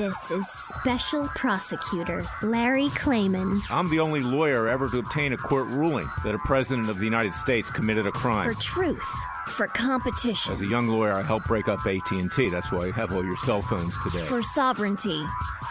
This is Special Prosecutor Larry Klayman. I'm the only lawyer ever to obtain a court ruling that a president of the United States committed a crime. For truth. For competition. As a young lawyer, I helped break up AT&T. That's why you have all your cell phones today. For sovereignty.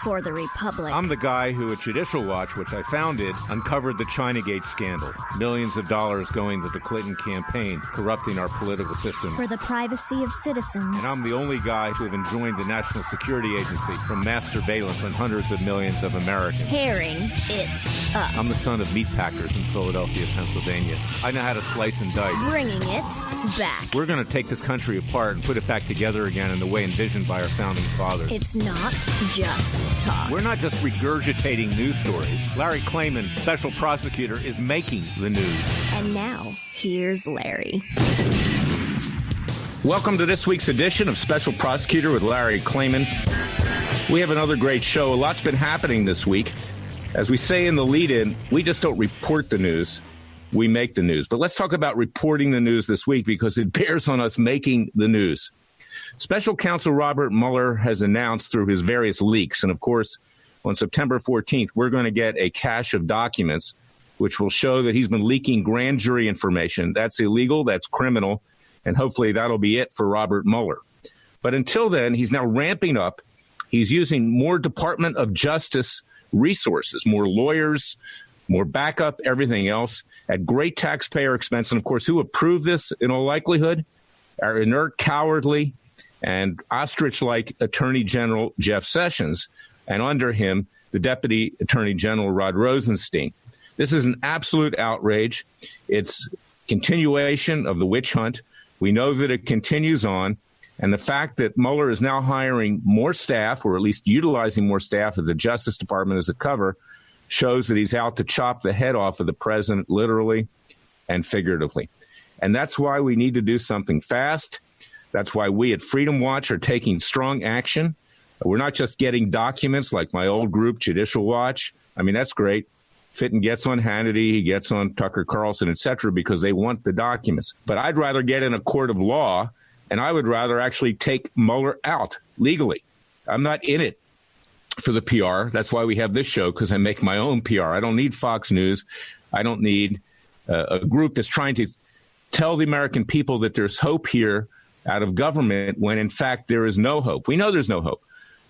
For the Republic. I'm the guy who, at Judicial Watch, which I founded, uncovered the Chinagate scandal. Millions of dollars going to the Clinton campaign, corrupting our political system. For the privacy of citizens. And I'm the only guy to have enjoined the National Security Agency from mass surveillance on hundreds of millions of Americans. Tearing it up. I'm the son of meat packers in Philadelphia, Pennsylvania. I know how to slice and dice. Bringing it back. We're going to take this country apart and put it back together again in the way envisioned by our founding fathers. It's not just talk. We're not just regurgitating news stories. Larry Klayman, special prosecutor, is making the news. And now, here's Larry. Welcome to this week's edition of Special Prosecutor with Larry Klayman. We have another great show. A lot's been happening this week. As we say in the lead-in, we just don't report the news. We make the news. But let's talk about reporting the news this week because it bears on us making the news. Special counsel Robert Mueller has announced through his various leaks, and of course, on September 14th, we're going to get a cache of documents which will show that he's been leaking grand jury information. That's illegal, that's criminal, and hopefully that'll be it for Robert Mueller. But until then, he's now ramping up. He's using more Department of Justice resources, more lawyers, more backup, everything else, at great taxpayer expense. And, of course, who approved this in all likelihood? Our inert, cowardly, and ostrich-like Attorney General Jeff Sessions, and under him, the Deputy Attorney General Rod Rosenstein. This is an absolute outrage. It's continuation of the witch hunt. We know that it continues on. And the fact that Mueller is now hiring more staff, or at least utilizing more staff at the Justice Department as a cover, shows that he's out to chop the head off of the president, literally and figuratively. And that's why we need to do something fast. That's why we at Freedom Watch are taking strong action. We're not just getting documents like my old group, Judicial Watch. I mean, that's great. Fitton gets on Hannity, he gets on Tucker Carlson, et cetera, because they want the documents. But I'd rather get in a court of law, and I would rather actually take Mueller out legally. I'm not in it for the PR. That's why we have this show, because I make my own PR. I don't need Fox News. I don't need a group that's trying to tell the American people that there's hope here out of government when, in fact, there is no hope. We know there's no hope.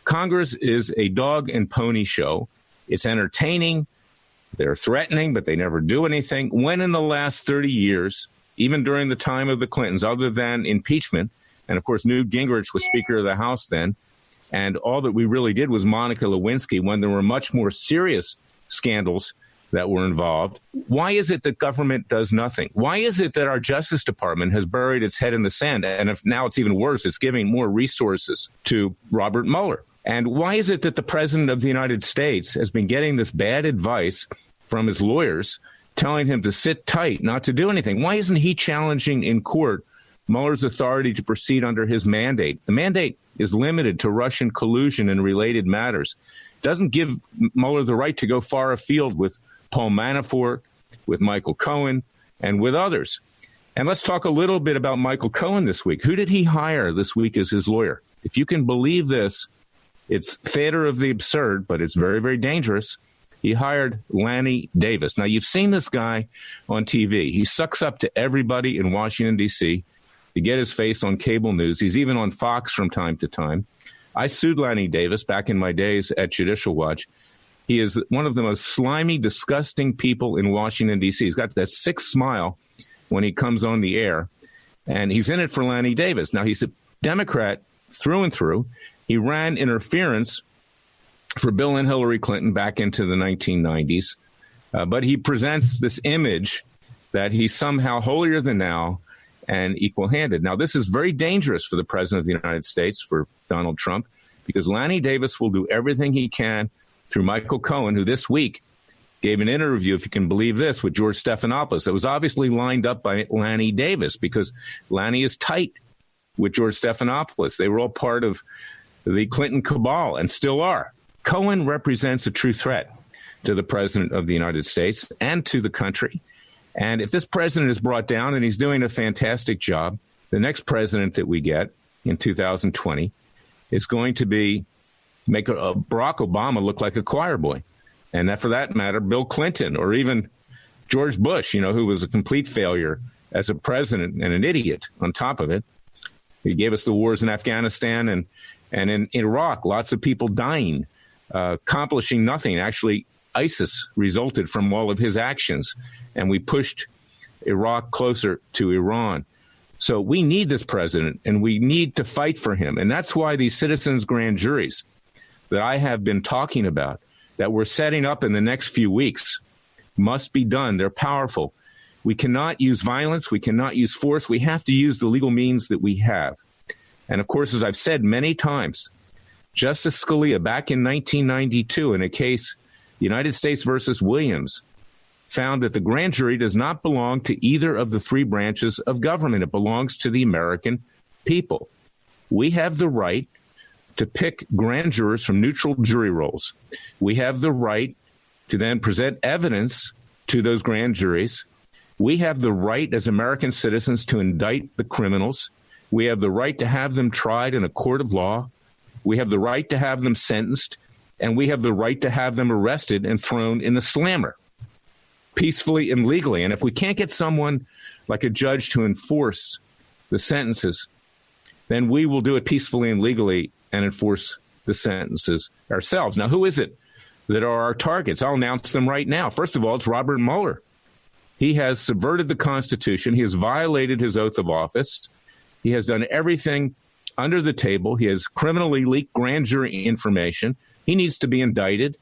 Congress is a dog and pony show. It's entertaining. They're threatening, but they never do anything. When in the last 30 years, even during the time of the Clintons, other than impeachment, and, of course, Newt Gingrich was Speaker of the House then, and all that we really did was Monica Lewinsky when there were much more serious scandals that were involved. Why is it that government does nothing? Why is it that our Justice Department has buried its head in the sand? And if now it's even worse, it's giving more resources to Robert Mueller. And why is it that the President of the United States has been getting this bad advice from his lawyers, telling him to sit tight, not to do anything? Why isn't he challenging in court Mueller's authority to proceed under his mandate? The mandate is limited to Russian collusion and related matters. It doesn't give Mueller the right to go far afield with Paul Manafort, with Michael Cohen, and with others. And let's talk a little bit about Michael Cohen this week. Who did he hire this week as his lawyer? If you can believe this, it's theater of the absurd, but it's very, very dangerous. He hired Lanny Davis. Now, you've seen this guy on TV. He sucks up to everybody in Washington, D.C., to get his face on cable news. He's even on Fox from time to time. I sued Lanny Davis back in my days at Judicial Watch. He is one of the most slimy, disgusting people in Washington, D.C. He's got that sick smile when he comes on the air, and he's in it for Lanny Davis. Now, he's a Democrat through and through. He ran interference for Bill and Hillary Clinton back into the 1990s, but he presents this image that he's somehow holier than thou and equal-handed. Now, this is very dangerous for the President of the United States, for Donald Trump, because Lanny Davis will do everything he can through Michael Cohen, who this week gave an interview, if you can believe this, with George Stephanopoulos. That was obviously lined up by Lanny Davis because Lanny is tight with George Stephanopoulos. They were all part of the Clinton cabal and still are. Cohen represents a true threat to the President of the United States and to the country. And if this president is brought down, and he's doing a fantastic job, the next president that we get in 2020 is going to be make Barack Obama look like a choir boy. And that, for that matter, Bill Clinton or even George Bush, who was a complete failure as a president and an idiot on top of it. He gave us the wars in Afghanistan and in Iraq, lots of people dying, accomplishing nothing. Actually, ISIS resulted from all of his actions, and we pushed Iraq closer to Iran. So we need this president, and we need to fight for him. And that's why these citizens' grand juries that I have been talking about, that we're setting up in the next few weeks, must be done. They're powerful. We cannot use violence. We cannot use force. We have to use the legal means that we have. And, of course, as I've said many times, Justice Scalia, back in 1992, in a case, United States versus Williams, found that the grand jury does not belong to either of the three branches of government. It belongs to the American people. We have the right to pick grand jurors from neutral jury rolls. We have the right to then present evidence to those grand juries. We have the right as American citizens to indict the criminals. We have the right to have them tried in a court of law. We have the right to have them sentenced. And we have the right to have them arrested and thrown in the slammer, peacefully and legally. And if we can't get someone like a judge to enforce the sentences, then we will do it peacefully and legally and enforce the sentences ourselves. Now, who is it that are our targets? I'll announce them right now. First of all, it's Robert Mueller. He has subverted the Constitution. He has violated his oath of office. He has done everything under the table. He has criminally leaked grand jury information. He needs to be indicted,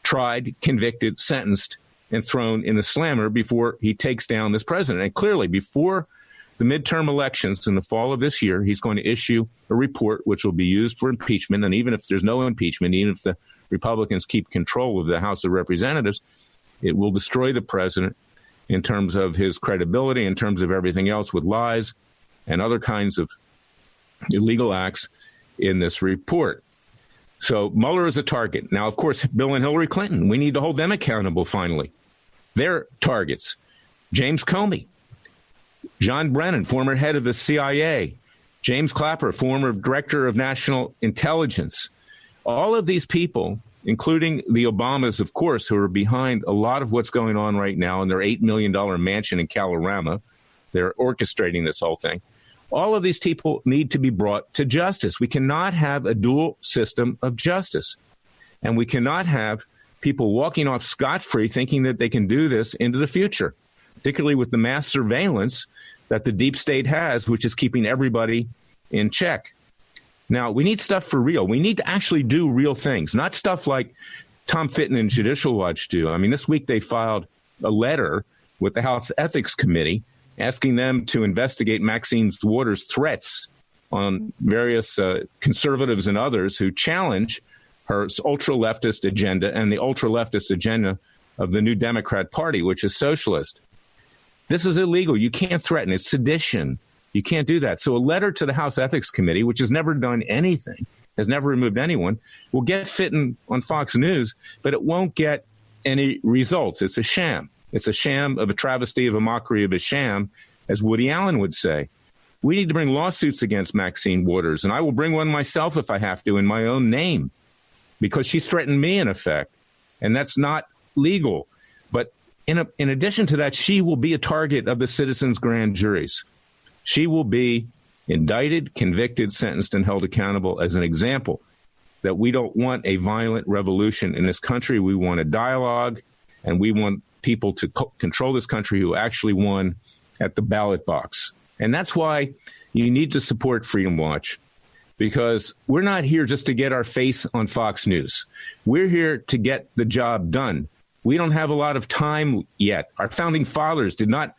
tried, convicted, sentenced, and thrown in the slammer before he takes down this president. And clearly, before the midterm elections in the fall of this year, he's going to issue a report which will be used for impeachment. And even if there's no impeachment, even if the Republicans keep control of the House of Representatives, it will destroy the president in terms of his credibility, in terms of everything else with lies and other kinds of illegal acts in this report. So Mueller is a target. Now, of course, Bill and Hillary Clinton, we need to hold them accountable finally. They're targets. James Comey, John Brennan, former head of the CIA, James Clapper, former director of national intelligence. All of these people, including the Obamas, of course, who are behind a lot of what's going on right now in their $8 million mansion in Colorado. They're orchestrating this whole thing. All of these people need to be brought to justice. We cannot have a dual system of justice. And we cannot have people walking off scot-free thinking that they can do this into the future, particularly with the mass surveillance that the deep state has, which is keeping everybody in check. Now, we need stuff for real. We need to actually do real things, not stuff like Tom Fitton and Judicial Watch do. I mean, this week they filed a letter with the House Ethics Committee asking them to investigate Maxine Waters' threats on various conservatives and others who challenge her ultra-leftist agenda and the ultra-leftist agenda of the New Democrat Party, which is socialist. This is illegal. You can't threaten. It's sedition. You can't do that. So a letter to the House Ethics Committee, which has never done anything, has never removed anyone, will get Fitton on Fox News, but it won't get any results. It's a sham. It's a sham of a travesty of a mockery of a sham, as Woody Allen would say. We need to bring lawsuits against Maxine Waters, and I will bring one myself if I have to in my own name, because she's threatened me, in effect, and that's not legal. But in addition to that, she will be a target of the citizens' grand juries. She will be indicted, convicted, sentenced, and held accountable as an example that we don't want a violent revolution in this country. We want a dialogue, and we want people to control this country who actually won at the ballot box. And that's why you need to support Freedom Watch, because we're not here just to get our face on Fox News. We're here to get the job done. We don't have a lot of time yet. Our founding fathers did not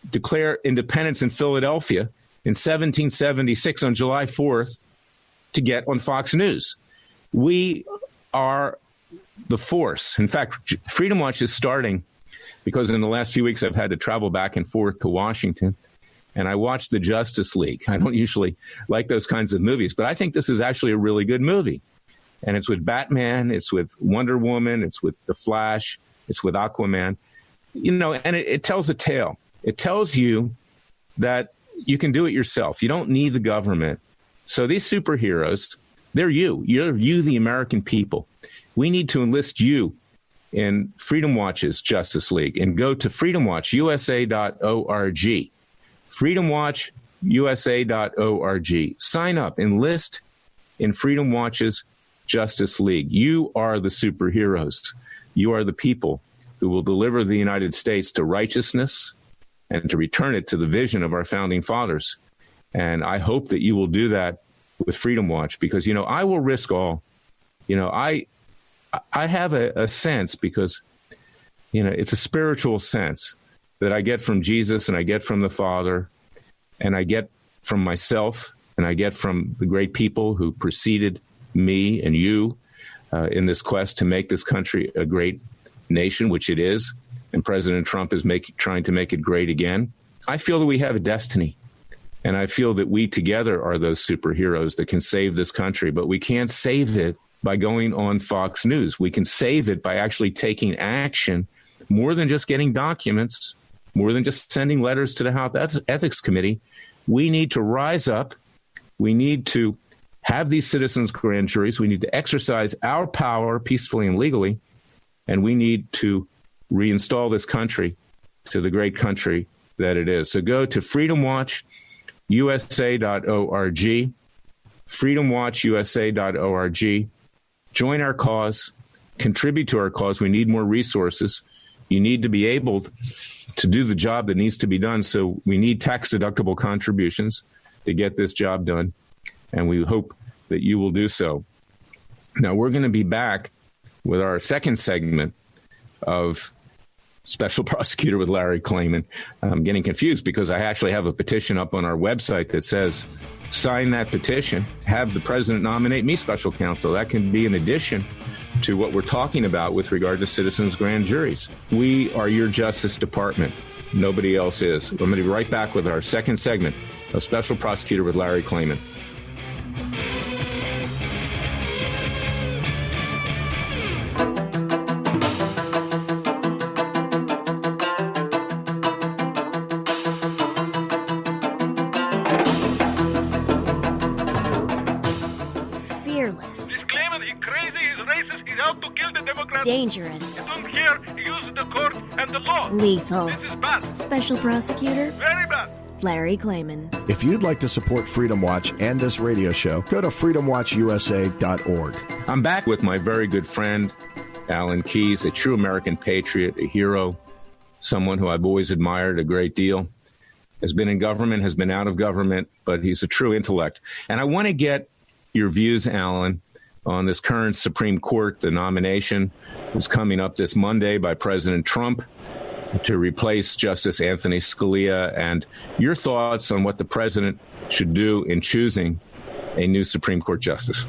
declare independence in Philadelphia in 1776 on July 4th to get on Fox News. We are the force. In fact, Freedom Watch is starting because in the last few weeks I've had to travel back and forth to Washington, and I watched the Justice League. I don't usually like those kinds of movies, but I think this is actually a really good movie. And it's with Batman, it's with Wonder Woman, it's with The Flash, it's with Aquaman. And it tells a tale. It tells you that you can do it yourself. You don't need the government. So these superheroes, They're you. You're you, the American people. We need to enlist you in Freedom Watch's Justice League, and go to freedomwatchusa.org. freedomwatchusa.org. Sign up, enlist in Freedom Watch's Justice League. You are the superheroes. You are the people who will deliver the United States to righteousness and to return it to the vision of our founding fathers. And I hope that you will do that with Freedom Watch, because, I will risk all. I have a sense, because, it's a spiritual sense that I get from Jesus, and I get from the Father, and I get from myself, and I get from the great people who preceded me and you in this quest to make this country a great nation, which it is, and President Trump is trying to make it great again. I feel that we have a destiny, and I feel that we together are those superheroes that can save this country, but we can't save it by going on Fox News. We can save it by actually taking action, more than just getting documents, more than just sending letters to the House Ethics Committee. We need to rise up. We need to have these citizens' grand juries. We need to exercise our power peacefully and legally, and we need to reinstall this country to the great country that it is. So go to freedomwatchusa.org, freedomwatchusa.org. Join our cause, contribute to our cause. We need more resources. You need to be able to do the job that needs to be done. So we need tax-deductible contributions to get this job done, and we hope that you will do so. Now, we're going to be back with our second segment of Special Prosecutor with Larry Klayman. I'm getting confused because I actually have a petition up on our website that says, sign that petition, have the president nominate me special counsel. That can be in addition to what we're talking about with regard to citizens' grand juries. We are your Justice Department. Nobody else is. I'm going to be right back with our second segment of Special Prosecutor with Larry Klayman. Dangerous. You don't hear? Use the court and the law. Lethal. This is bad. Special Prosecutor Very bad. Larry Klayman. If you'd like to support Freedom Watch and this radio show, go to freedomwatchusa.org. I'm back with my very good friend, Alan Keyes, a true American patriot, a hero, someone who I've always admired a great deal, has been in government, has been out of government, but he's a true intellect. And I want to get your views, Alan, on this current Supreme Court. The nomination is coming up this Monday by President Trump to replace Justice Anthony Scalia, and your thoughts on what the president should do in choosing a new Supreme Court justice.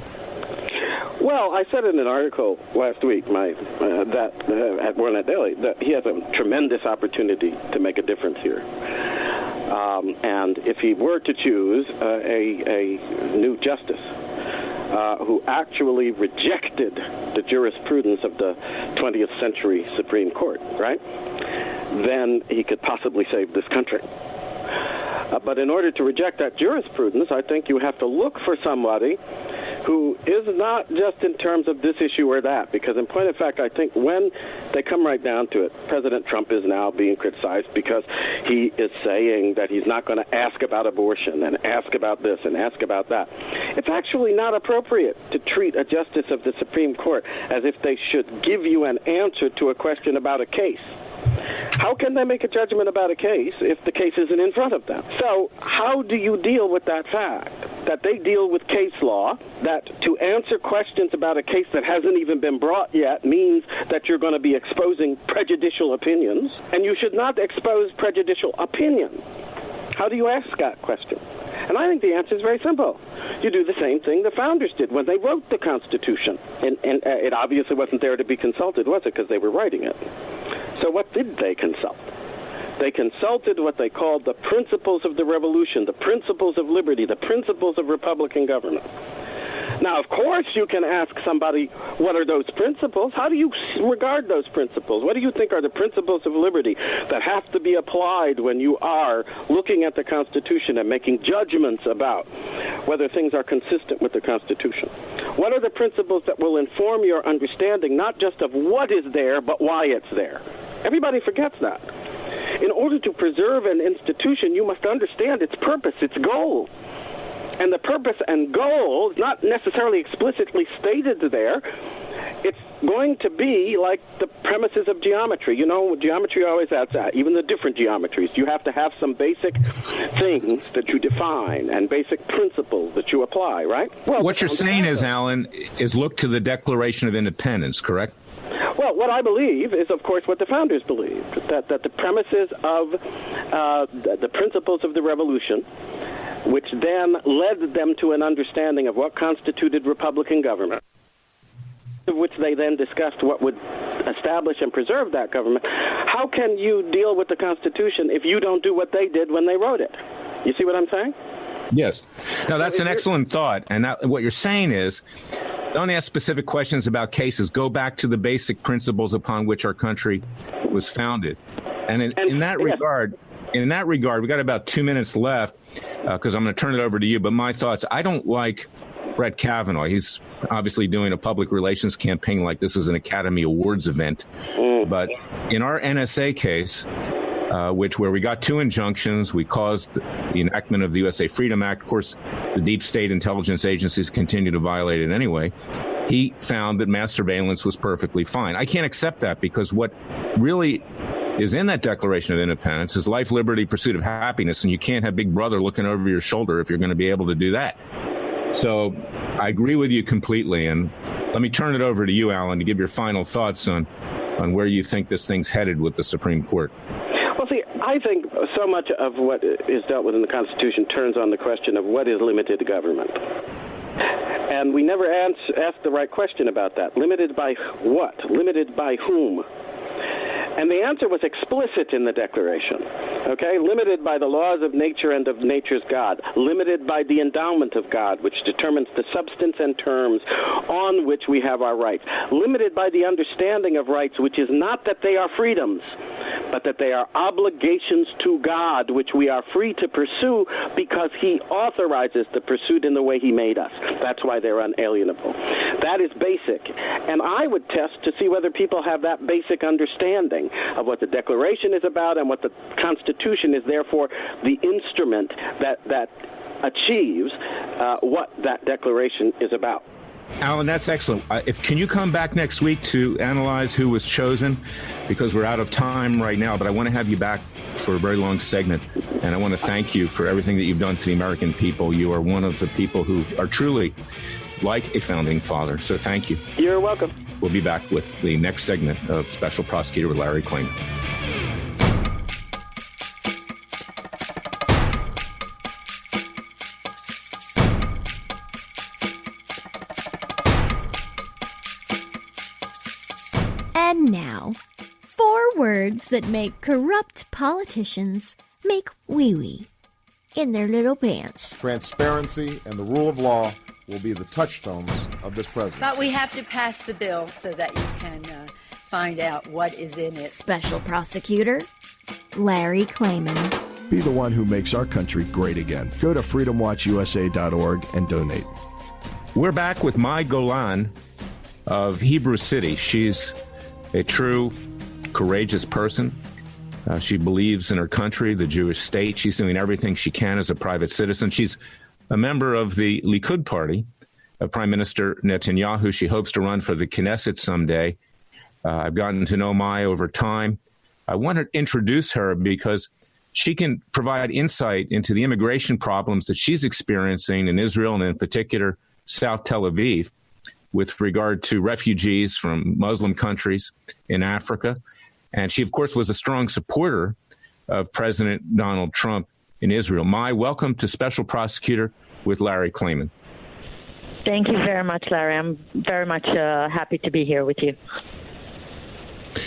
Well, I said in an article last week at Warren Daily that he has a tremendous opportunity to make a difference here. And if he were to choose a new justice, who actually rejected the jurisprudence of the 20th century Supreme Court, right? Then he could possibly save this country. But in order to reject that jurisprudence, I think you have to look for somebody who is not just in terms of this issue or that, because in point of fact, I think when they come right down to it, President Trump is now being criticized because he is saying that he's not going to ask about abortion and ask about this and ask about that. It's actually not appropriate to treat a justice of the Supreme Court as if they should give you an answer to a question about a case. How can they make a judgment about a case if the case isn't in front of them? So how do you deal with that fact, that they deal with case law, that to answer questions about a case that hasn't even been brought yet means that you're going to be exposing prejudicial opinions, and you should not expose prejudicial opinion? How do you ask that question? And I think the answer is very simple. You do the same thing the founders did when they wrote the Constitution. And it obviously wasn't there to be consulted, was it? Because they were writing it. So what did they consult? They consulted what they called the principles of the revolution, the principles of liberty, the principles of Republican government. Now, of course, you can ask somebody, what are those principles? How do you regard those principles? What do you think are the principles of liberty that have to be applied when you are looking at the Constitution and making judgments about whether things are consistent with the Constitution? What are the principles that will inform your understanding, not just of what is there, but why it's there? Everybody forgets that. In order to preserve an institution, you must understand its purpose, its goal. And the purpose and goal is not necessarily explicitly stated there. It's going to be like the premises of geometry. You know, geometry always adds that, even the different geometries. You have to have some basic things that you define and basic principles that you apply, right? Well, what you're saying is, Alan, is look to the Declaration of Independence, correct? Well, what I believe is, of course, what the founders believed, that the premises of the principles of the revolution, which then led them to an understanding of what constituted Republican government, of which they then discussed what would establish and preserve that government. How can you deal with the Constitution if you don't do what they did when they wrote it? You see what I'm saying? Yes. No, that's an excellent thought. And what you're saying is, don't ask specific questions about cases. Go back to the basic principles upon which our country was founded. And in that regard, we got about 2 minutes left because I'm going to turn it over to you. But my thoughts, I don't like Brett Kavanaugh. He's obviously doing a public relations campaign like this is an Academy Awards event. But in our NSA case, where we got 2 injunctions, we caused the enactment of the USA Freedom Act. Of course, the deep state intelligence agencies continue to violate it anyway. He found that mass surveillance was perfectly fine. I can't accept that because what really is in that Declaration of Independence is life, liberty, pursuit of happiness, and you can't have Big Brother looking over your shoulder if you're going to be able to do that. So I agree with you completely, and let me turn it over to you, Alan, to give your final thoughts on where you think this thing's headed with the Supreme Court. Well, see, I think so much of what is dealt with in the Constitution turns on the question of what is limited government. And we never ask the right question about that. Limited by what? Limited by whom? And the answer was explicit in the Declaration, okay? Limited by the laws of nature and of nature's God. Limited by the endowment of God, which determines the substance and terms on which we have our rights. Limited by the understanding of rights, which is not that they are freedoms, but that they are obligations to God, which we are free to pursue because he authorizes the pursuit in the way he made us. That's why they're unalienable. That is basic. And I would test to see whether people have that basic understanding of what the Declaration is about and what the Constitution is, therefore, the instrument that achieves what that Declaration is about. Alan, that's excellent. Can you come back next week to analyze who was chosen? Because we're out of time right now, but I want to have you back for a very long segment. And I want to thank you for everything that you've done for the American people. You are one of the people who are truly like a founding father. So thank you. You're welcome. We'll be back with the next segment of Special Prosecutor with Larry Klayman. And now, 4 words that make corrupt politicians make wee-wee in their little pants. Transparency and the rule of law will be the touchstones of this presidency. But we have to pass the bill so that you can find out what is in it. Special Prosecutor Larry Klayman. Be the one who makes our country great again. Go to freedomwatchusa.org and donate. We're back with Mai Golan of Hebrew City. She's a true, courageous person. She believes in her country, the Jewish state. She's doing everything she can as a private citizen. She's a member of the Likud party of Prime Minister Netanyahu. She hopes to run for the Knesset someday. I've gotten to know Mai over time. I want to introduce her because she can provide insight into the immigration problems that she's experiencing in Israel and in particular South Tel Aviv with regard to refugees from Muslim countries in Africa. And she, of course, was a strong supporter of President Donald Trump in Israel. Mai, welcome to Special Prosecutor with Larry Klayman. Thank you very much, Larry. I'm very much happy to be here with you.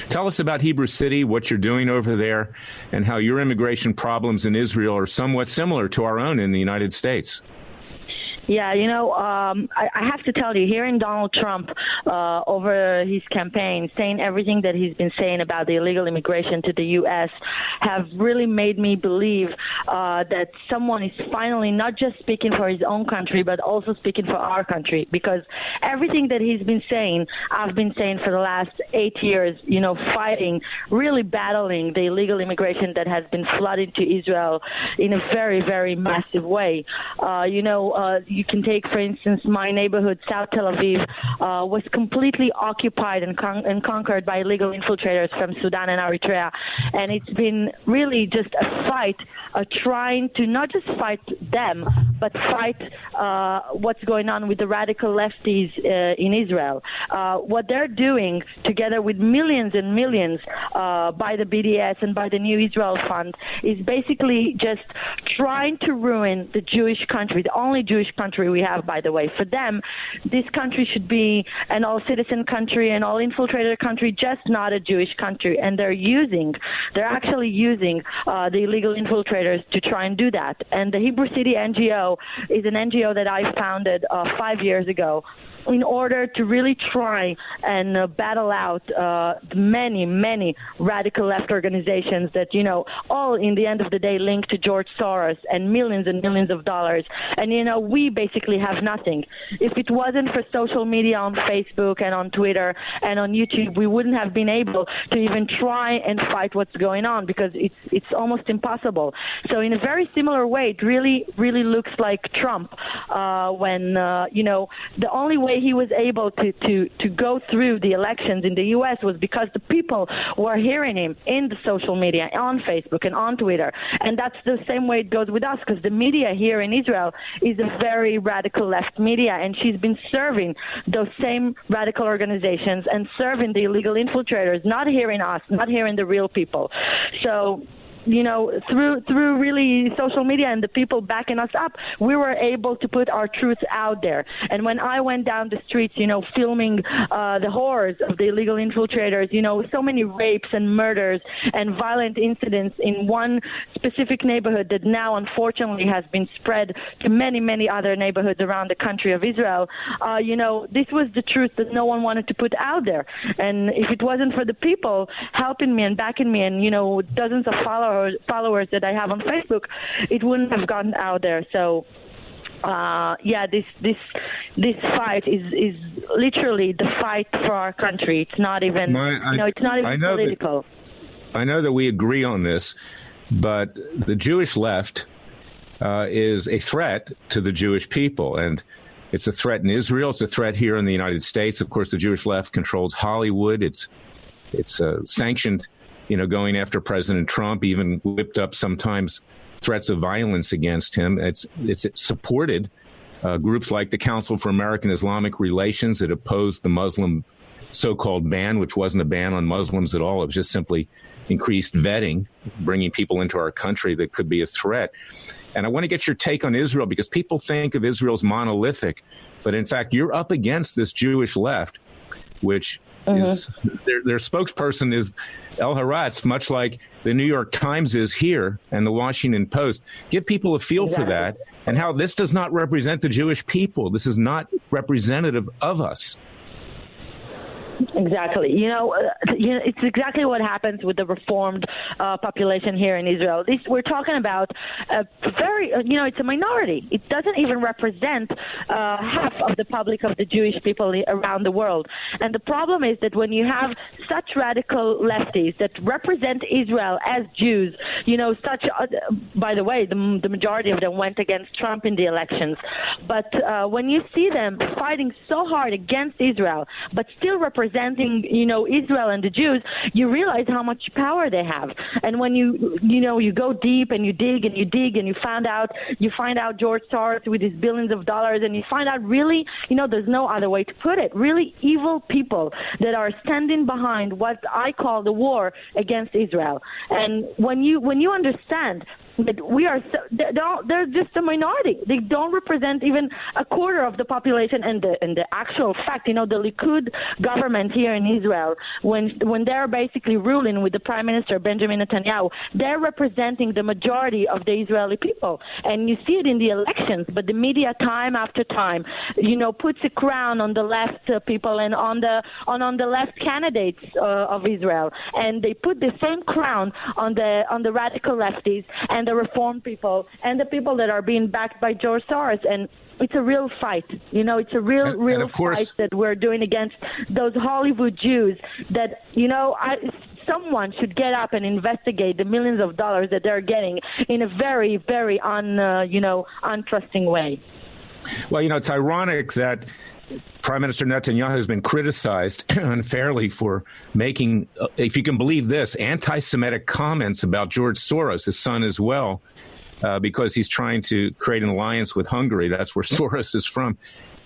Tell us about Hebrew City, what you're doing over there, and how your immigration problems in Israel are somewhat similar to our own in the United States. Yeah, I have to tell you, hearing Donald Trump over his campaign saying everything that he's been saying about the illegal immigration to the U.S. have really made me believe that someone is finally not just speaking for his own country, but also speaking for our country. Because everything that he's been saying, I've been saying for the last 8 years, fighting, really battling the illegal immigration that has been flooding to Israel in a very, very massive way. You can take, for instance, my neighborhood, South Tel Aviv, was completely occupied and conquered by illegal infiltrators from Sudan and Eritrea. And it's been really just a fight, trying to not just fight them, but fight what's going on with the radical lefties in Israel. What they're doing, together with millions and millions by the BDS and by the New Israel Fund, is basically just trying to ruin the Jewish country, the only Jewish country we have, by the way. For them, this country should be an all-citizen country, an all-infiltrated country, just not a Jewish country. And they're actually using the illegal infiltrators to try and do that. And the Hebrew City NGO is an NGO that I founded 5 years ago in order to really try and battle out many, many radical left organizations that, all in the end of the day link to George Soros and millions of dollars. And, we basically have nothing. If it wasn't for social media on Facebook and on Twitter and on YouTube, we wouldn't have been able to even try and fight what's going on, because it's almost impossible. So in a very similar way, it really, really looks like Trump when, the only way he was able to go through the elections in the U.S. was because the people were hearing him in the social media, on Facebook and on Twitter. And that's the same way it goes with us, because the media here in Israel is a very radical left media, and she's been serving those same radical organizations and serving the illegal infiltrators, not hearing us, not hearing the real people. So through really social media and the people backing us up, we were able to put our truth out there. And when I went down the streets, filming the horrors of the illegal infiltrators, so many rapes and murders and violent incidents in one specific neighborhood that now unfortunately has been spread to many, many other neighborhoods around the country of Israel, this was the truth that no one wanted to put out there. And if it wasn't for the people helping me and backing me and, dozens of followers that I have on Facebook, it wouldn't have gotten out there. So this fight is literally the fight for our country. It's not even it's not even political. I know that we agree on this, but the Jewish left is a threat to the Jewish people, and it's a threat in Israel. It's a threat here in the United States. Of course, the Jewish left controls Hollywood. It's sanctioned, going after President Trump, even whipped up sometimes threats of violence against him. It's supported groups like the Council for American Islamic Relations that opposed the Muslim so-called ban, which wasn't a ban on Muslims at all. It was just simply increased vetting, bringing people into our country that could be a threat. And I want to get your take on Israel, because people think of Israel as monolithic, but in fact, you're up against this Jewish left, which is their spokesperson is El Haratz, much like the New York Times is here and the Washington Post. Give people a feel for that, and how this does not represent the Jewish people. This is not representative of us. Exactly. It's exactly what happens with the reformed population here in Israel. We're talking about a very, it's a minority. It doesn't even represent half of the public of the Jewish people around the world. And the problem is that when you have such radical lefties that represent Israel as Jews, by the way, the majority of them went against Trump in the elections. But when you see them fighting so hard against Israel, but still representing, Israel and the Jews, you realize how much power they have. And when you go deep and you dig and you dig and you find out George Soros with his billions of dollars, and you find out really, there's no other way to put it, really evil people that are standing behind what I call the war against Israel. And when you understand But they're just a minority. They don't represent even a quarter of the population. And the actual fact, the Likud government here in Israel, when they're basically ruling with the Prime Minister Benjamin Netanyahu, they're representing the majority of the Israeli people. And you see it in the elections. But the media, time after time, puts a crown on the left people and on the left candidates of Israel, and they put the same crown on the radical lefties and the reform people and the people that are being backed by George Soros. And it's a real fight. It's a real fight that we're doing against those Hollywood Jews that, someone should get up and investigate the millions of dollars that they're getting in a very, very untrusting way. Well, it's ironic that Prime Minister Netanyahu has been criticized unfairly for making, if you can believe this, anti-Semitic comments about George Soros, his son as well, because he's trying to create an alliance with Hungary. That's where Soros is from.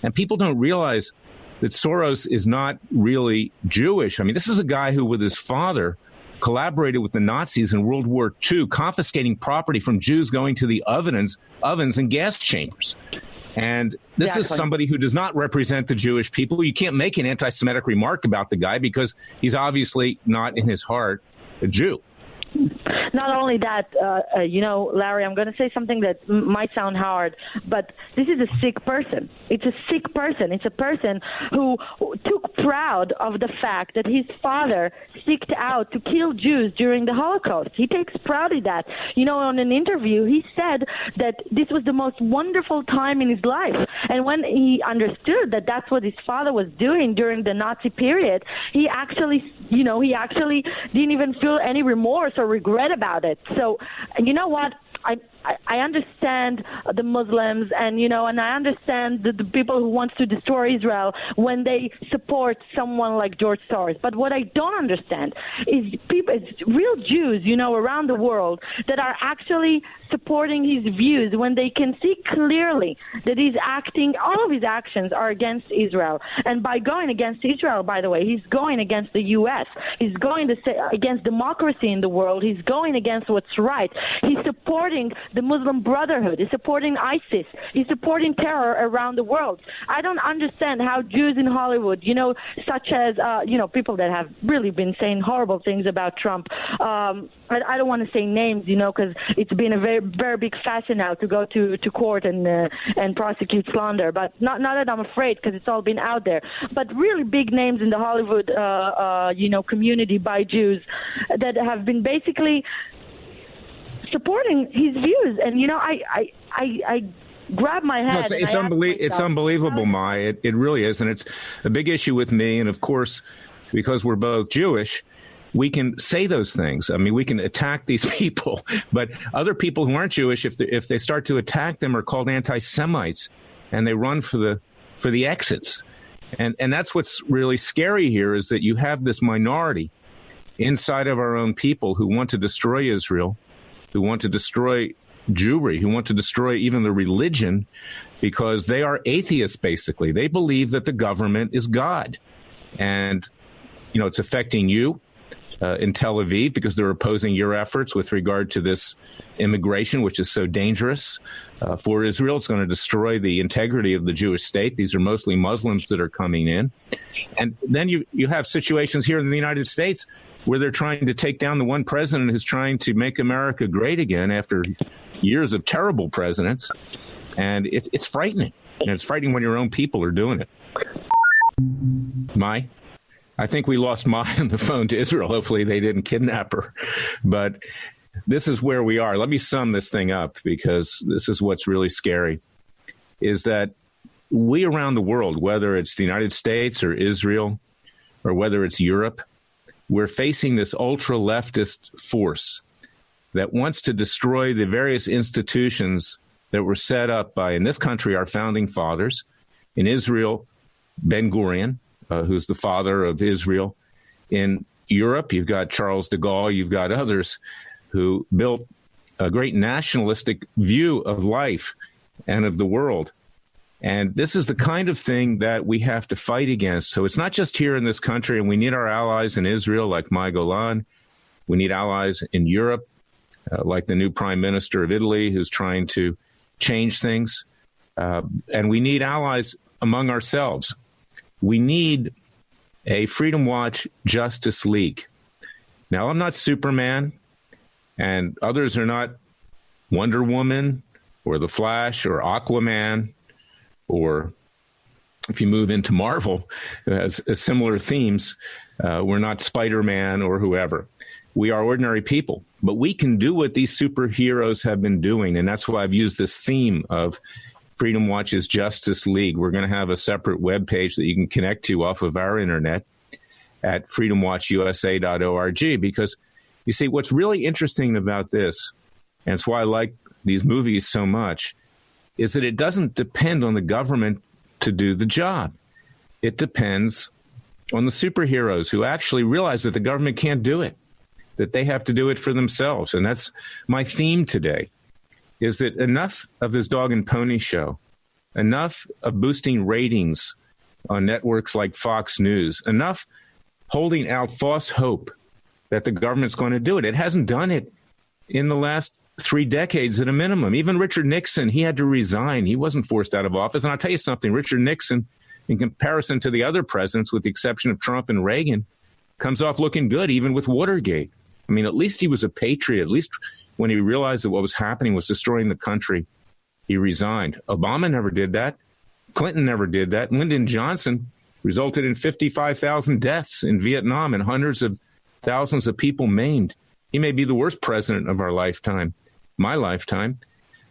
And people don't realize that Soros is not really Jewish. I mean, this is a guy who, with his father, collaborated with the Nazis in World War II, confiscating property from Jews going to the ovens and gas chambers. And this is somebody who does not represent the Jewish people. You can't make an anti-Semitic remark about the guy because he's obviously not in his heart a Jew. Not only that, Larry, I'm going to say something that might sound hard, but this is a sick person. It's a sick person. It's a person who took proud of the fact that his father seeked out to kill Jews during the Holocaust. He takes pride in that. On an interview, he said that this was the most wonderful time in his life. And when he understood that that's what his father was doing during the Nazi period, he actually didn't even feel any remorse or regret about it. So, you know what? I understand the Muslims and I understand the people who want to destroy Israel when they support someone like George Soros. But what I don't understand is real Jews, around the world that are actually supporting his views when they can see clearly that all of his actions are against Israel. And by going against Israel, by the way, he's going against the U.S. He's going against democracy in the world. He's going against what's right. He's supporting the Muslim Brotherhood. He's supporting ISIS. He's supporting terror around the world. I don't understand how Jews in Hollywood, such as, people that have really been saying horrible things about Trump. I don't want to say names, because it's been a very, very big fashion now to go to court and prosecute slander. But not that I'm afraid, because it's all been out there. But really big names in the Hollywood, community by Jews that have been basically supporting his views. And, I grab my head. No, it's unbelievable, Ma. It really is. And it's a big issue with me. And, of course, because we're both Jewish, we can say those things. I mean, we can attack these people. But other people who aren't Jewish, if they start to attack them, are called anti-Semites. And they run for the exits. And that's what's really scary here, is that you have this minority inside of our own people who want to destroy Israel, who want to destroy Jewry, who want to destroy even the religion, because they are atheists, basically. They believe that the government is God. And, it's affecting you in Tel Aviv because they're opposing your efforts with regard to this immigration, which is so dangerous for Israel. It's going to destroy the integrity of the Jewish state. These are mostly Muslims that are coming in. And then you have situations here in the United States where they're trying to take down the one president who's trying to make America great again after years of terrible presidents. And it's frightening. And it's frightening when your own people are doing it. Mai? I think we lost Mai on the phone to Israel. Hopefully they didn't kidnap her. But this is where we are. Let me sum this thing up, because this is what's really scary, is that we around the world, whether it's the United States or Israel or whether it's Europe, we're facing this ultra-leftist force that wants to destroy the various institutions that were set up by, in this country, our founding fathers. In Israel, Ben-Gurion, who's the father of Israel. In Europe, you've got Charles de Gaulle, you've got others who built a great nationalistic view of life and of the world. And this is the kind of thing that we have to fight against. So it's not just here in this country, and we need our allies in Israel like Golan. We need allies in Europe like the new prime minister of Italy, who's trying to change things. And we need allies among ourselves. We need a Freedom Watch Justice League. Now, I'm not Superman, and others are not Wonder Woman or The Flash or Aquaman, or if you move into Marvel, has similar themes. We're not Spider-Man or whoever. We are ordinary people, but we can do what these superheroes have been doing, and that's why I've used this theme of Freedom Watch's Justice League. We're going to have a separate webpage that you can connect to off of our internet at freedomwatchusa.org, because you see, what's really interesting about this, and it's why I like these movies so much, is that it doesn't depend on the government to do the job. It depends on the superheroes who actually realize that the government can't do it, that they have to do it for themselves. And that's my theme today, is that enough of this dog and pony show, enough of boosting ratings on networks like Fox News, enough holding out false hope that the government's going to do it. It hasn't done it in the last 3 decades at a minimum. Even Richard Nixon, he had to resign. He wasn't forced out of office. And I'll tell you something, Richard Nixon, in comparison to the other presidents, with the exception of Trump and Reagan, comes off looking good, even with Watergate. I mean, at least he was a patriot. At least when he realized that what was happening was destroying the country, he resigned. Obama never did that. Clinton never did that. Lyndon Johnson resulted in 55,000 deaths in Vietnam and hundreds of thousands of people maimed. He may be the worst president of our lifetime, my lifetime.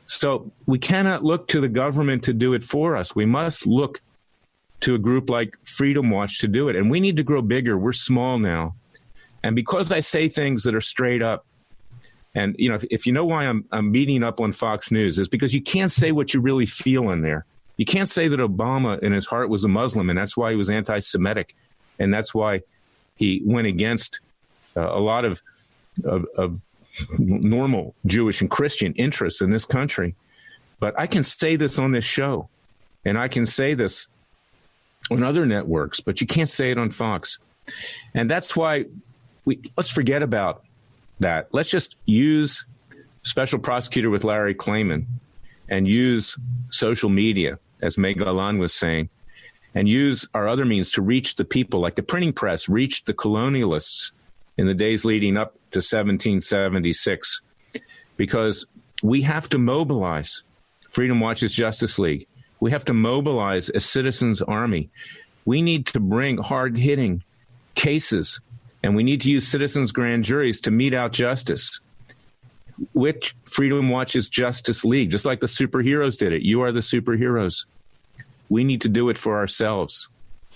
So we cannot look to the government to do it for us. We must look to a group like Freedom Watch to do it. And we need to grow bigger. We're small now. And because I say things that are straight up, and, you know, if you know why I'm beating up on Fox News, is because you can't say what you really feel in there. You can't say that Obama in his heart was a Muslim, and that's why he was anti-Semitic, and that's why he went against a lot of normal Jewish and Christian interests in this country. But I can say this on this show, and I can say this on other networks, but you can't say it on Fox. And that's why let's forget about that. Let's just use special prosecutor with Larry Klayman and use social media, as May Golan was saying, and use our other means to reach the people, like the printing press reached the colonialists in the days leading up to 1776, because we have to mobilize Freedom Watch's Justice League. We have to mobilize a citizens' army. We need to bring hard-hitting cases, and we need to use citizens' grand juries to mete out justice. Which Freedom Watch's Justice League, just like the superheroes did it. You are the superheroes. We need to do it for ourselves.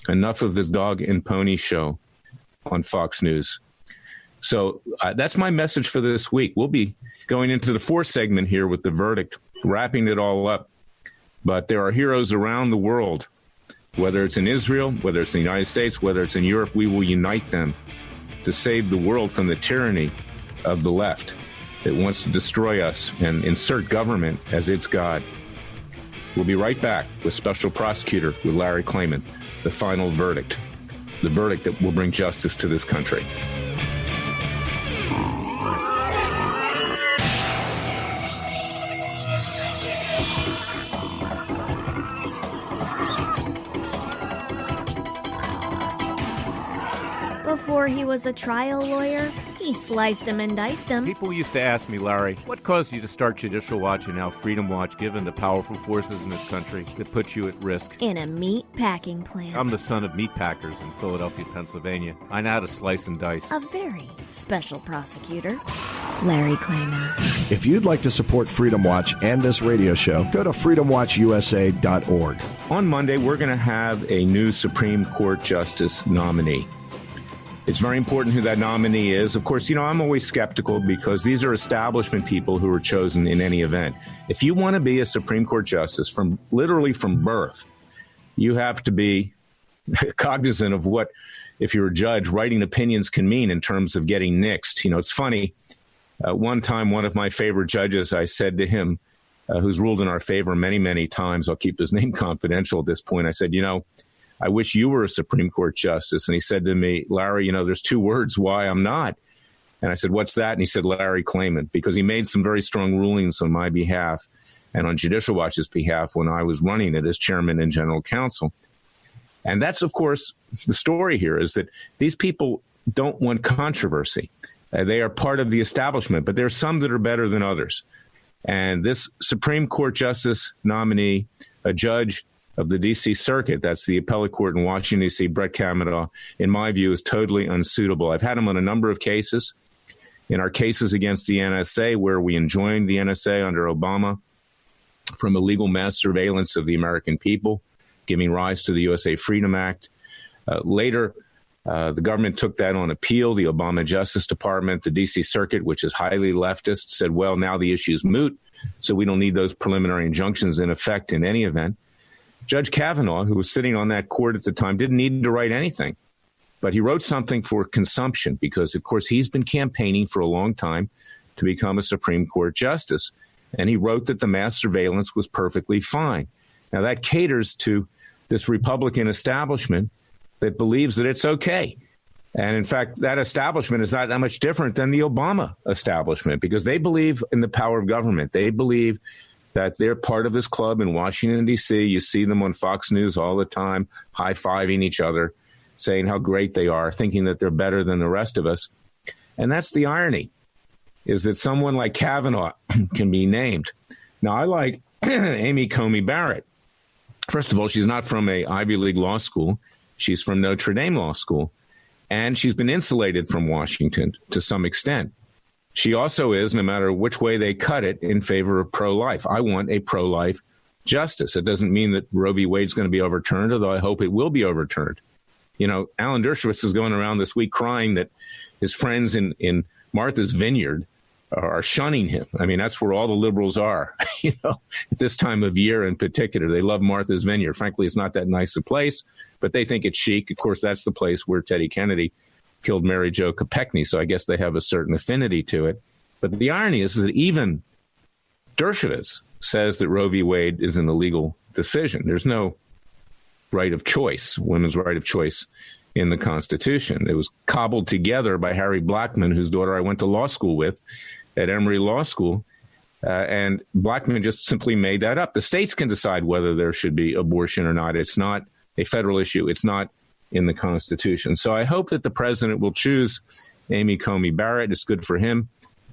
Enough of this dog and pony show on Fox News. So that's my message for this week. We'll be going into the fourth segment here with the verdict, wrapping it all up. But there are heroes around the world, whether it's in Israel, whether it's in the United States, whether it's in Europe. We will unite them to save the world from the tyranny of the left that wants to destroy us and insert government as its God. We'll be right back with Special Prosecutor with Larry Klayman, the final verdict, the verdict that will bring justice to this country. Before he was a trial lawyer, he sliced him and diced him. People used to ask me, Larry, what caused you to start Judicial Watch and now Freedom Watch, given the powerful forces in this country that put you at risk? In a meat packing plant. I'm the son of meat packers in Philadelphia, Pennsylvania. I know how to slice and dice. A very special prosecutor, Larry Klayman. If you'd like to support Freedom Watch and this radio show, go to freedomwatchusa.org. On Monday, we're going to have a new Supreme Court Justice nominee. It's very important who that nominee is. Of course, you know, I'm always skeptical because these are establishment people who are chosen in any event. If you want to be a Supreme Court justice literally from birth, you have to be cognizant of what, if you're a judge, writing opinions can mean in terms of getting nixed. You know, it's funny. One time, one of my favorite judges, I said to him, who's ruled in our favor many, many times, I'll keep his name confidential at this point. I said, you know, I wish you were a Supreme Court justice. And he said to me, Larry, you know, there's two words why I'm not. And I said, what's that? And he said, Larry Klayman, because he made some very strong rulings on my behalf and on Judicial Watch's behalf when I was running it as chairman and general counsel. And that's, of course, the story here is that these people don't want controversy. They are part of the establishment, but there are some that are better than others. And this Supreme Court Justice nominee, a judge of the D.C. Circuit, that's the appellate court in Washington, D.C., Brett Kavanaugh, in my view, is totally unsuitable. I've had him on a number of cases. In our cases against the NSA, where we enjoined the NSA under Obama from illegal mass surveillance of the American people, giving rise to the USA Freedom Act. Later, the government took that on appeal. The Obama Justice Department, the D.C. Circuit, which is highly leftist, said, well, now the issue is moot, so we don't need those preliminary injunctions in effect in any event. Judge Kavanaugh, who was sitting on that court at the time, didn't need to write anything. But he wrote something for consumption because, of course, he's been campaigning for a long time to become a Supreme Court justice. And he wrote that the mass surveillance was perfectly fine. Now, that caters to this Republican establishment that believes that it's okay. And, in fact, that establishment is not that much different than the Obama establishment because they believe in the power of government. They believe that they're part of this club in Washington, D.C. You see them on Fox News all the time, high-fiving each other, saying how great they are, thinking that they're better than the rest of us. And that's the irony, is that someone like Kavanaugh can be named. Now, I like Amy Coney Barrett. First of all, she's not from a Ivy League law school. She's from Notre Dame Law School. And she's been insulated from Washington to some extent. She also is, no matter which way they cut it, in favor of pro-life. I want a pro-life justice. It doesn't mean that Roe v. Wade's going to be overturned, although I hope it will be overturned. You know, Alan Dershowitz is going around this week crying that his friends in Martha's Vineyard are shunning him. I mean, that's where all the liberals are, you know, at this time of year in particular. They love Martha's Vineyard. Frankly, it's not that nice a place, but they think it's chic. Of course, that's the place where Teddy Kennedy killed Mary Jo Kopechne, so I guess they have a certain affinity to it. But the irony is that even Dershowitz says that Roe v. Wade is an illegal decision. There's no right of choice, women's right of choice in the Constitution. It was cobbled together by Harry Blackmun, whose daughter I went to law school with at Emory Law School. And Blackmun just simply made that up. The states can decide whether there should be abortion or not. It's not a federal issue. It's not in the Constitution. So I hope that the president will choose Amy Coney Barrett. It's good for him.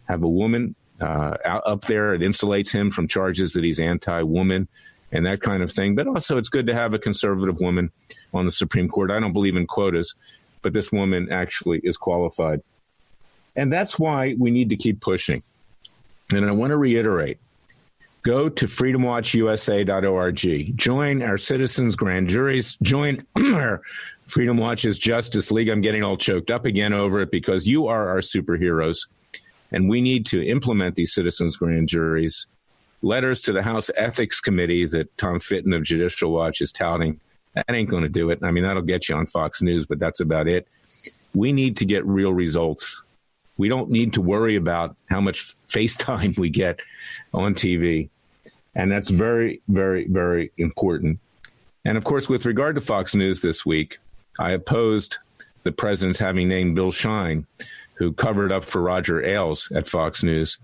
Have a woman up there. It insulates him from charges that he's anti-woman and that kind of thing. But also it's good to have a conservative woman on the Supreme Court. I don't believe in quotas, but this woman actually is qualified. And that's why we need to keep pushing. And I want to reiterate, go to freedomwatchusa.org. Join our citizens' grand juries. Join our Freedom Watch's Justice League. I'm getting all choked up again over it because you are our superheroes. And we need to implement these citizens' grand juries. Letters to the House Ethics Committee that Tom Fitton of Judicial Watch is touting. That ain't going to do it. I mean, that'll get you on Fox News, but that's about it. We need to get real results. We don't need to worry about how much FaceTime we get on TV. And that's very, very, very important. And, of course, with regard to Fox News this week, I opposed the president's having named Bill Shine, who covered up for Roger Ailes at Fox News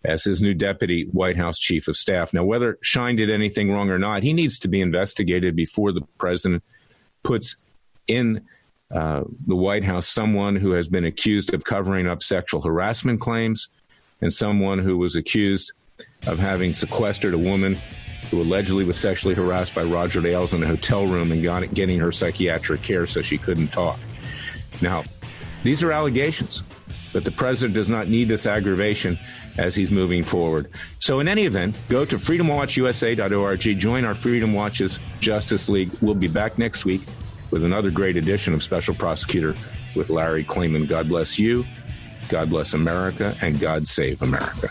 as his new deputy White House chief of staff. Now, whether Shine did anything wrong or not, he needs to be investigated before the president puts in the White House someone who has been accused of covering up sexual harassment claims and someone who was accused of having sequestered a woman who allegedly was sexually harassed by Roger Ailes in a hotel room and getting her psychiatric care so she couldn't talk. Now, these are allegations, but the president does not need this aggravation as he's moving forward. So in any event, go to freedomwatchusa.org. Join our Freedom Watch's Justice League. We'll be back next week with another great edition of Special Prosecutor with Larry Klayman. God bless you, God bless America, and God save America.